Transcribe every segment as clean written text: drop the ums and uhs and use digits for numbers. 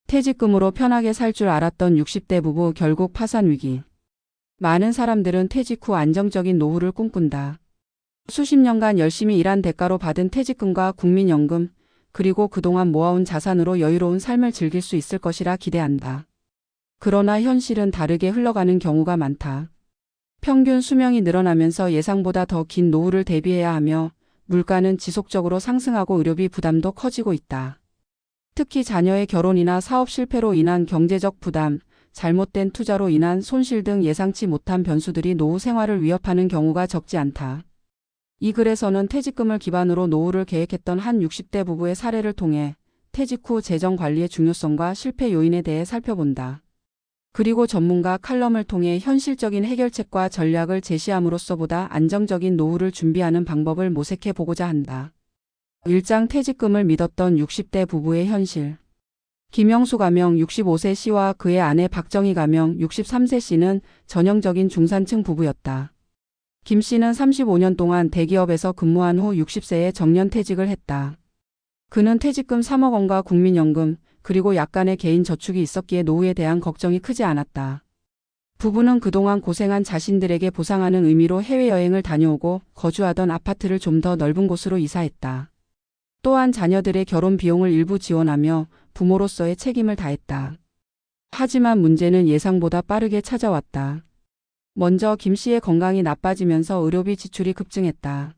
퇴직금으로 편하게 살 줄 알았던 60대 부부 결국 파산 위기. 많은 사람들은 퇴직 후 안정적인 노후를 꿈꾼다. 수십 년간 열심히 일한 대가로 받은 퇴직금과 국민연금, 그리고 그동안 모아온 자산으로 여유로운 삶을 즐길 수 있을 것이라 기대한다. 그러나 현실은 다르게 흘러가는 경우가 많다. 평균 수명이 늘어나면서 예상보다 더 긴 노후를 대비해야 하며 물가는 지속적으로 상승하고 의료비 부담도 커지고 있다. 특히 자녀의 결혼이나 사업 실패로 인한 경제적 부담, 잘못된 투자로 인한 손실 등 예상치 못한 변수들이 노후 생활을 위협하는 경우가 적지 않다. 이 글에서는 퇴직금을 기반으로 노후를 계획했던 한 60대 부부의 사례를 통해 퇴직 후 재정 관리의 중요성과 실패 요인에 대해 살펴본다. 그리고 전문가 칼럼을 통해 현실적인 해결책과 전략을 제시함으로써 보다 안정적인 노후를 준비하는 방법을 모색해 보고자 한다. 일장 퇴직금을 믿었던 60대 부부의 현실. 김영수 가명 65세 씨와 그의 아내 박정희 가명 63세 씨는 전형적인 중산층 부부였다. 김 씨는 35년 동안 대기업에서 근무한 후 60세에 정년퇴직을 했다. 그는 퇴직금 3억 원과 국민연금, 그리고 약간의 개인 저축이 있었기에 노후에 대한 걱정이 크지 않았다. 부부는 그동안 고생한 자신들에게 보상하는 의미로 해외여행을 다녀오고 거주하던 아파트를 좀 더 넓은 곳으로 이사했다. 또한 자녀들의 결혼 비용을 일부 지원하며 부모로서의 책임을 다했다. 하지만 문제는 예상보다 빠르게 찾아왔다. 먼저 김 씨의 건강이 나빠지면서 의료비 지출이 급증했다.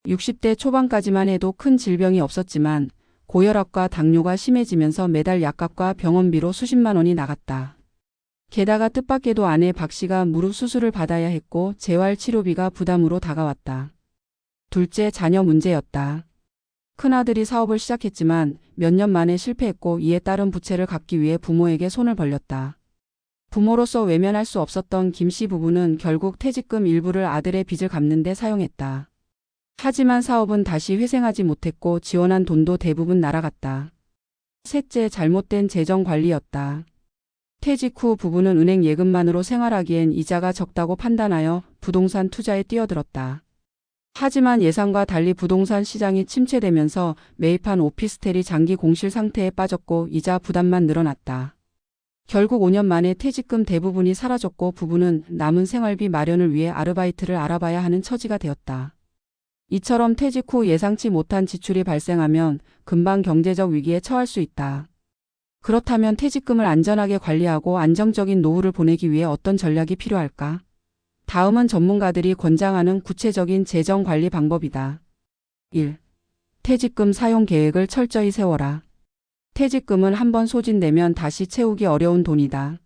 60대 초반까지만 해도 큰 질병이 없었지만 고혈압과 당뇨가 심해지면서 매달 약값과 병원비로 수십만 원이 나갔다. 게다가 뜻밖에도 아내 박 씨가 무릎 수술을 받아야 했고 재활치료비가 부담으로 다가왔다. 둘째, 자녀 문제였다. 큰아들이 사업을 시작했지만 몇 년 만에 실패했고 이에 따른 부채를 갚기 위해 부모에게 손을 벌렸다. 부모로서 외면할 수 없었던 김 씨 부부는 결국 퇴직금 일부를 아들의 빚을 갚는 데 사용했다. 하지만 사업은 다시 회생하지 못했고 지원한 돈도 대부분 날아갔다. 셋째, 잘못된 재정 관리였다. 퇴직 후 부부는 은행 예금만으로 생활하기엔 이자가 적다고 판단하여 부동산 투자에 뛰어들었다. 하지만 예상과 달리 부동산 시장이 침체되면서 매입한 오피스텔이 장기 공실 상태에 빠졌고 이자 부담만 늘어났다. 결국 5년 만에 퇴직금 대부분이 사라졌고 부부는 남은 생활비 마련을 위해 아르바이트를 알아봐야 하는 처지가 되었다. 이처럼 퇴직 후 예상치 못한 지출이 발생하면 금방 경제적 위기에 처할 수 있다. 그렇다면 퇴직금을 안전하게 관리하고 안정적인 노후를 보내기 위해 어떤 전략이 필요할까? 다음은 전문가들이 권장하는 구체적인 재정 관리 방법이다. 1. 퇴직금 사용 계획을 철저히 세워라. 퇴직금은 한번 소진되면 다시 채우기 어려운 돈이다.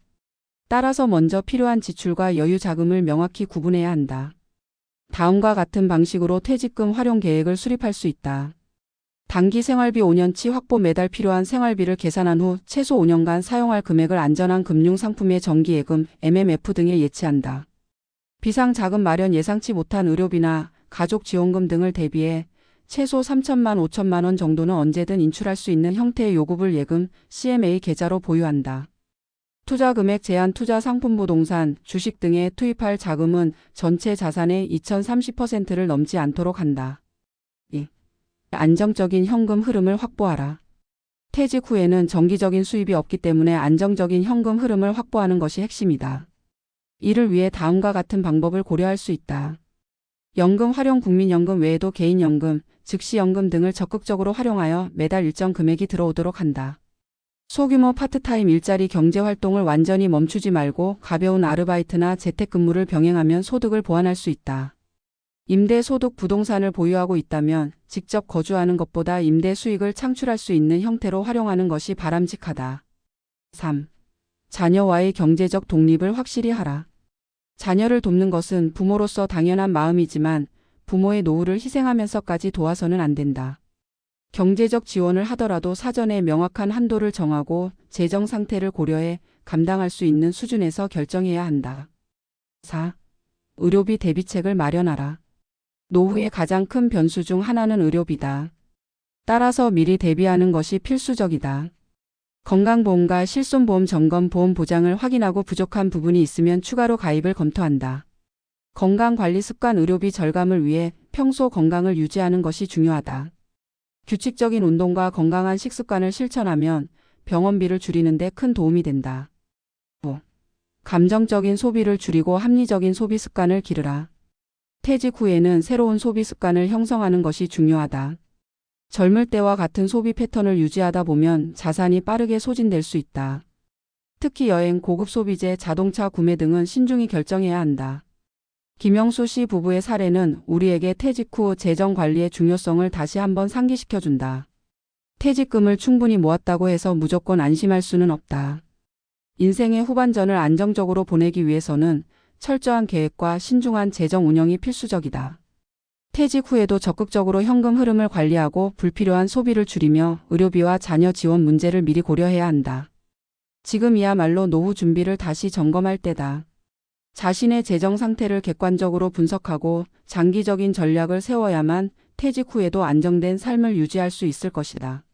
따라서 먼저 필요한 지출과 여유 자금을 명확히 구분해야 한다. 다음과 같은 방식으로 퇴직금 활용 계획을 수립할 수 있다. 단기 생활비 5년치 확보, 매달 필요한 생활비를 계산한 후 최소 5년간 사용할 금액을 안전한 금융상품의 정기예금, MMF 등에 예치한다. 비상자금 마련, 예상치 못한 의료비나 가족지원금 등을 대비해 최소 3천만 5천만 원 정도는 언제든 인출할 수 있는 형태의 요구불 예금, CMA 계좌로 보유한다. 투자 금액 제한, 투자 상품, 부동산, 주식 등에 투입할 자금은 전체 자산의 2030%를 넘지 않도록 한다. 2. 안정적인 현금 흐름을 확보하라. 퇴직 후에는 정기적인 수입이 없기 때문에 안정적인 현금 흐름을 확보하는 것이 핵심이다. 이를 위해 다음과 같은 방법을 고려할 수 있다. 연금 활용, 국민연금 외에도 개인연금, 즉시연금 등을 적극적으로 활용하여 매달 일정 금액이 들어오도록 한다. 소규모 파트타임 일자리 경제활동을 완전히 멈추지 말고 가벼운 아르바이트나 재택근무를 병행하면 소득을 보완할 수 있다. 임대소득, 부동산을 보유하고 있다면 직접 거주하는 것보다 임대 수익을 창출할 수 있는 형태로 활용하는 것이 바람직하다. 3. 자녀와의 경제적 독립을 확실히 하라. 자녀를 돕는 것은 부모로서 당연한 마음이지만 부모의 노후를 희생하면서까지 도와서는 안 된다. 경제적 지원을 하더라도 사전에 명확한 한도를 정하고 재정 상태를 고려해 감당할 수 있는 수준에서 결정해야 한다. 4. 의료비 대비책을 마련하라. 노후의 가장 큰 변수 중 하나는 의료비다. 따라서 미리 대비하는 것이 필수적이다. 건강보험과 실손보험 점검, 보험 보장을 확인하고 부족한 부분이 있으면 추가로 가입을 검토한다. 건강관리 습관, 의료비 절감을 위해 평소 건강을 유지하는 것이 중요하다. 규칙적인 운동과 건강한 식습관을 실천하면 병원비를 줄이는 데 큰 도움이 된다. 5. 감정적인 소비를 줄이고 합리적인 소비 습관을 기르라. 퇴직 후에는 새로운 소비 습관을 형성하는 것이 중요하다. 젊을 때와 같은 소비 패턴을 유지하다 보면 자산이 빠르게 소진될 수 있다. 특히 여행, 고급 소비재, 자동차 구매 등은 신중히 결정해야 한다. 김영수 씨 부부의 사례는 우리에게 퇴직 후 재정 관리의 중요성을 다시 한번 상기시켜준다. 퇴직금을 충분히 모았다고 해서 무조건 안심할 수는 없다. 인생의 후반전을 안정적으로 보내기 위해서는 철저한 계획과 신중한 재정 운영이 필수적이다. 퇴직 후에도 적극적으로 현금 흐름을 관리하고 불필요한 소비를 줄이며 의료비와 자녀 지원 문제를 미리 고려해야 한다. 지금이야말로 노후 준비를 다시 점검할 때다. 자신의 재정 상태를 객관적으로 분석하고 장기적인 전략을 세워야만 퇴직 후에도 안정된 삶을 유지할 수 있을 것이다.